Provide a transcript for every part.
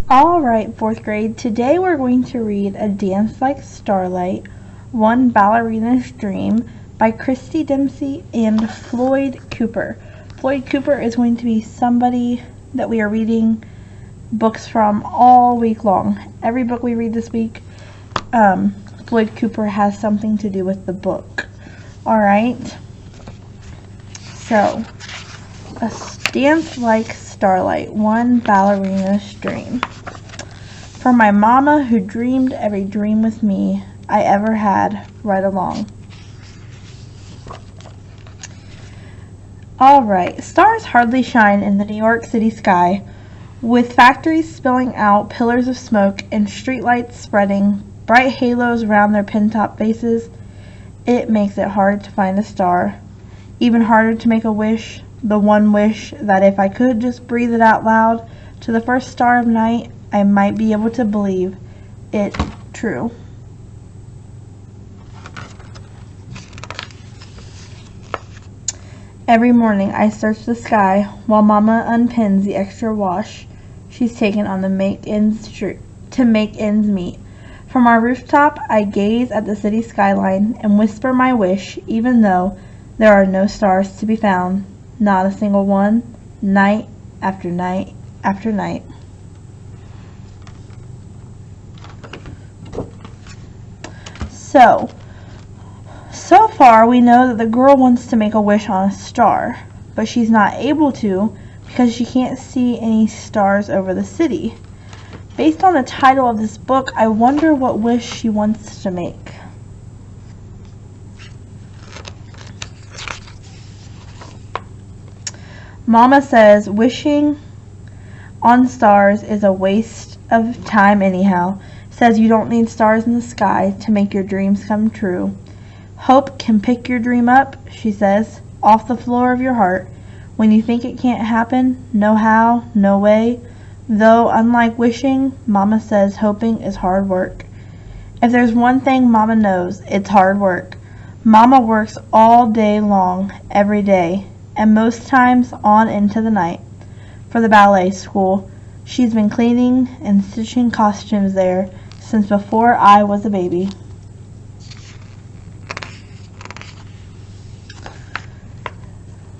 Alright, fourth grade, today we're going to read A Dance Like Starlight, One Ballerina's Dream by Christy Dempsey and Floyd Cooper. Floyd Cooper is going to be somebody that we are reading books from all week long. Every book we read this week, Floyd Cooper has something to do with the book. Alright, so, A Dance Like Starlight, One Ballerina's Dream. For my mama who dreamed every dream with me I ever had right along. Alright, stars hardly shine in the New York City sky, with factories spilling out pillars of smoke and streetlights spreading bright halos around their pin-top faces. It makes it hard to find a star, even harder to make a wish, the one wish that if I could just breathe it out loud to the first star of night, I might be able to believe it true. Every morning I search the sky while Mama unpins the extra wash she's taken on to make ends meet. From our rooftop I gaze at the city skyline and whisper my wish, even though there are no stars to be found, not a single one, night after night after night. So far we know that the girl wants to make a wish on a star, but she's not able to because she can't see any stars over the city. Based on the title of this book, I wonder what wish she wants to make. Mama says wishing on stars is a waste of time anyhow. Says you don't need stars in the sky to make your dreams come true. Hope can pick your dream up, she says, off the floor of your heart. When you think it can't happen, no how, no way. Though unlike wishing, Mama says hoping is hard work. If there's one thing Mama knows, it's hard work. Mama works all day long, every day, and most times on into the night. For the ballet school, she's been cleaning and stitching costumes there since before I was a baby.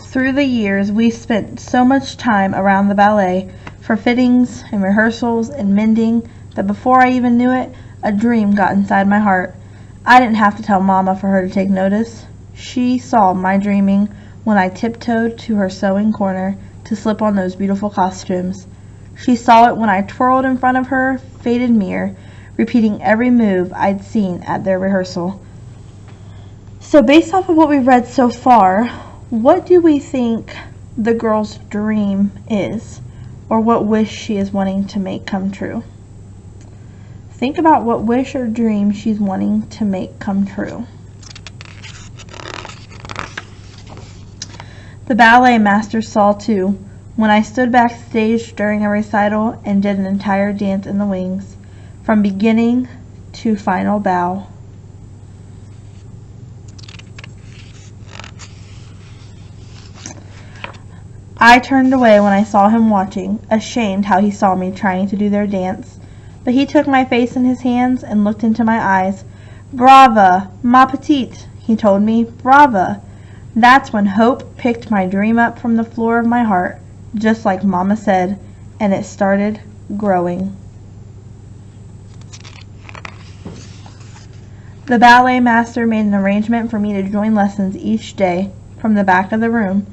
Through the years, we've spent so much time around the ballet for fittings and rehearsals and mending that before I even knew it, a dream got inside my heart. I didn't have to tell Mama for her to take notice. She saw my dreaming when I tiptoed to her sewing corner to slip on those beautiful costumes. She saw it when I twirled in front of her faded mirror, repeating every move I'd seen at their rehearsal. So based off of what we've read so far, what do we think the girl's dream is, or what wish she is wanting to make come true? Think about what wish or dream she's wanting to make come true. The ballet master saw too, when I stood backstage during a recital and did an entire dance in the wings, from beginning to final bow. I turned away when I saw him watching, ashamed how he saw me trying to do their dance. But he took my face in his hands and looked into my eyes. "Brava, ma petite," he told me. "Brava." That's when hope picked my dream up from the floor of my heart, just like Mama said, and it started growing. The ballet master made an arrangement for me to join lessons each day from the back of the room.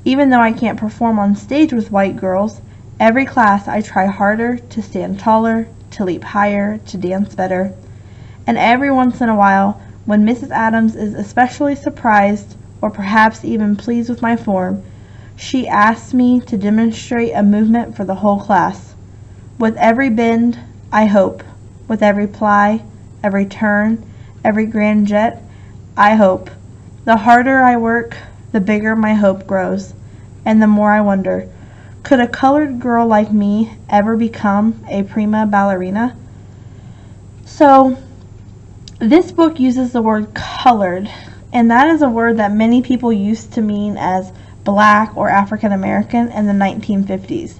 Even though I can't perform on stage with white girls, every class I try harder to stand taller, to leap higher, to dance better. And every once in a while, when Mrs. Adams is especially surprised or perhaps even pleased with my form, she asks me to demonstrate a movement for the whole class. With every bend, I hope. With every ply, every turn, every grand jet, I hope. The harder I work, the bigger my hope grows, and the more I wonder, could a colored girl like me ever become a prima ballerina? So, this book uses the word colored, and that is a word that many people used to mean as black or African American in the 1950s.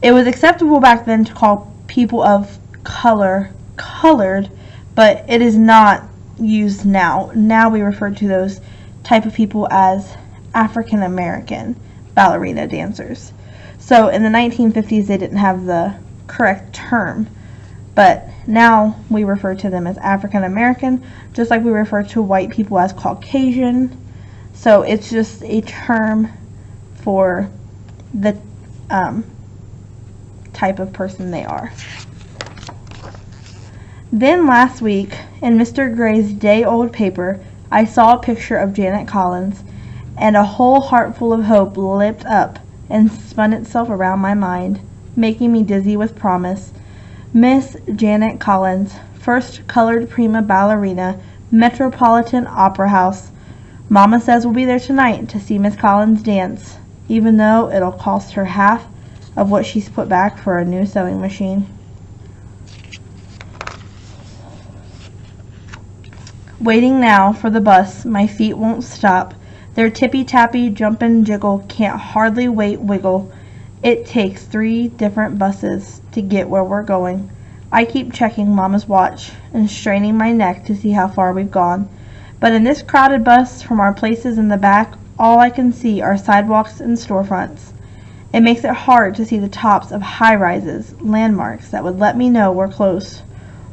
It was acceptable back then to call people of color colored, but it is not used now. Now we refer to those type of people as African American ballerina dancers. So in the 1950s they didn't have the correct term, but now we refer to them as African American, just like we refer to white people as Caucasian. So it's just a term for the type of person they are. Then last week, in Mr. Gray's day-old paper, I saw a picture of Janet Collins, and a whole heart full of hope leapt up and spun itself around my mind, making me dizzy with promise. Miss Janet Collins, first colored prima ballerina, Metropolitan Opera House. Mama says we'll be there tonight to see Miss Collins dance, even though it'll cost her half of what she's put back for a new sewing machine. Waiting now for the bus, my feet won't stop. Their tippy-tappy, jump and jiggle, can't hardly wait wiggle. It takes 3 different buses to get where we're going. I keep checking Mama's watch and straining my neck to see how far we've gone. But in this crowded bus, from our places in the back, all I can see are sidewalks and storefronts. It makes it hard to see the tops of high-rises, landmarks that would let me know we're close.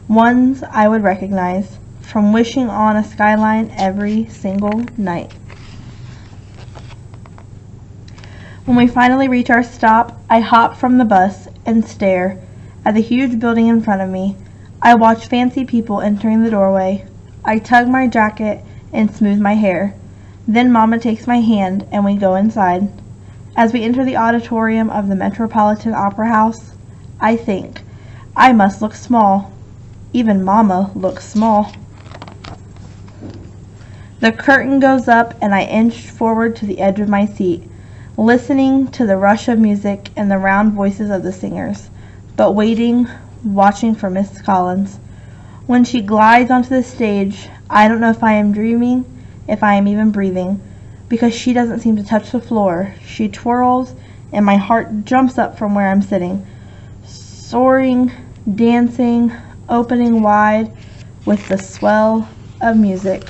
Ones I would recognize from wishing on a skyline every single night. When we finally reach our stop, I hop from the bus and stare at the huge building in front of me. I watch fancy people entering the doorway. I tug my jacket and smooth my hair. Then Mama takes my hand and we go inside. As we enter the auditorium of the Metropolitan Opera House, I think, I must look small. Even Mama looks small. The curtain goes up and I inch forward to the edge of my seat, listening to the rush of music and the round voices of the singers, but waiting, watching for Miss Collins. When she glides onto the stage, I don't know if I am dreaming, if I am even breathing, because she doesn't seem to touch the floor. She twirls, and my heart jumps up from where I'm sitting, soaring, dancing, opening wide with the swell of music.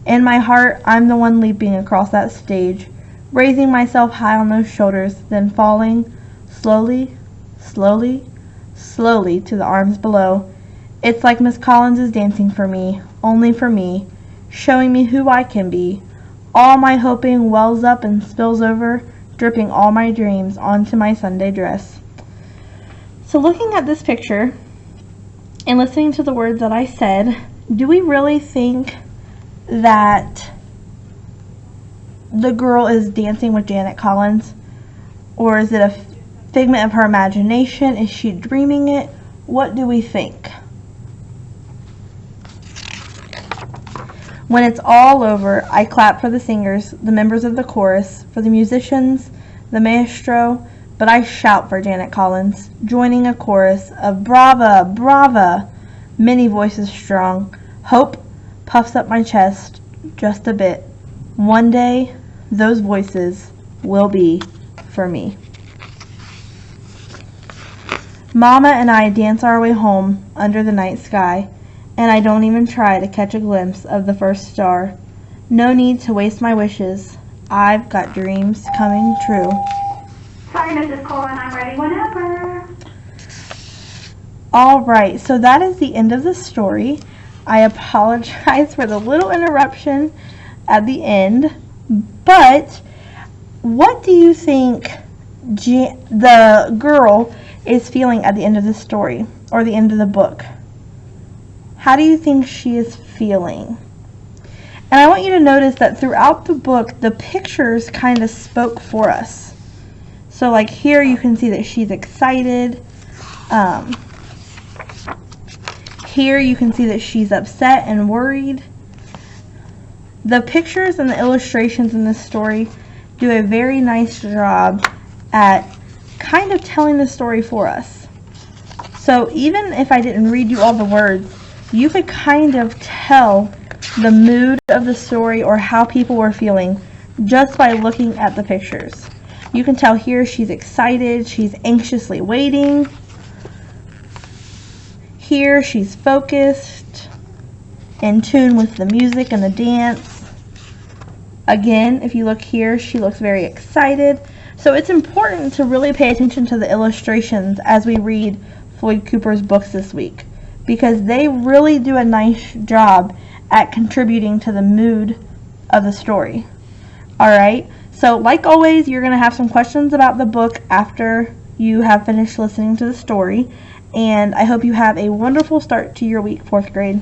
In my heart, I'm the one leaping across that stage, raising myself high on those shoulders, then falling slowly, slowly, slowly to the arms below. It's like Miss Collins is dancing for me, only for me, showing me who I can be. All my hoping wells up and spills over, dripping all my dreams onto my Sunday dress. So looking at this picture and listening to the words that I said, do we really think that the girl is dancing with Janet Collins? Or is it a figment of her imagination? Is she dreaming it? What do we think? When it's all over, I clap for the singers, the members of the chorus, for the musicians, the maestro, but I shout for Janet Collins, joining a chorus of brava, brava, many voices strong. Hope puffs up my chest just a bit. One day, those voices will be for me. Mama and I dance our way home under the night sky, and I don't even try to catch a glimpse of the first star. No need to waste my wishes. I've got dreams coming true. Sorry, Mrs. Coleman, I'm ready whenever. Alright, so that is the end of the story. I apologize for the little interruption at the end, but what do you think the girl is feeling at the end of the story, or the end of the book? How do you think she is feeling? And I want you to notice that throughout the book, the pictures kind of spoke for us. So like here you can see that she's excited. Here you can see that she's upset and worried. The pictures and the illustrations in this story do a very nice job at kind of telling the story for us. So even if I didn't read you all the words, you could kind of tell the mood of the story or how people were feeling just by looking at the pictures. You can tell here she's excited, she's anxiously waiting. Here she's focused, in tune with the music and the dance. Again, if you look here, she looks very excited. So it's important to really pay attention to the illustrations as we read Floyd Cooper's books this week, because they really do a nice job at contributing to the mood of the story. Alright, so like always, you're going to have some questions about the book after you have finished listening to the story, and I hope you have a wonderful start to your week, 4th grade.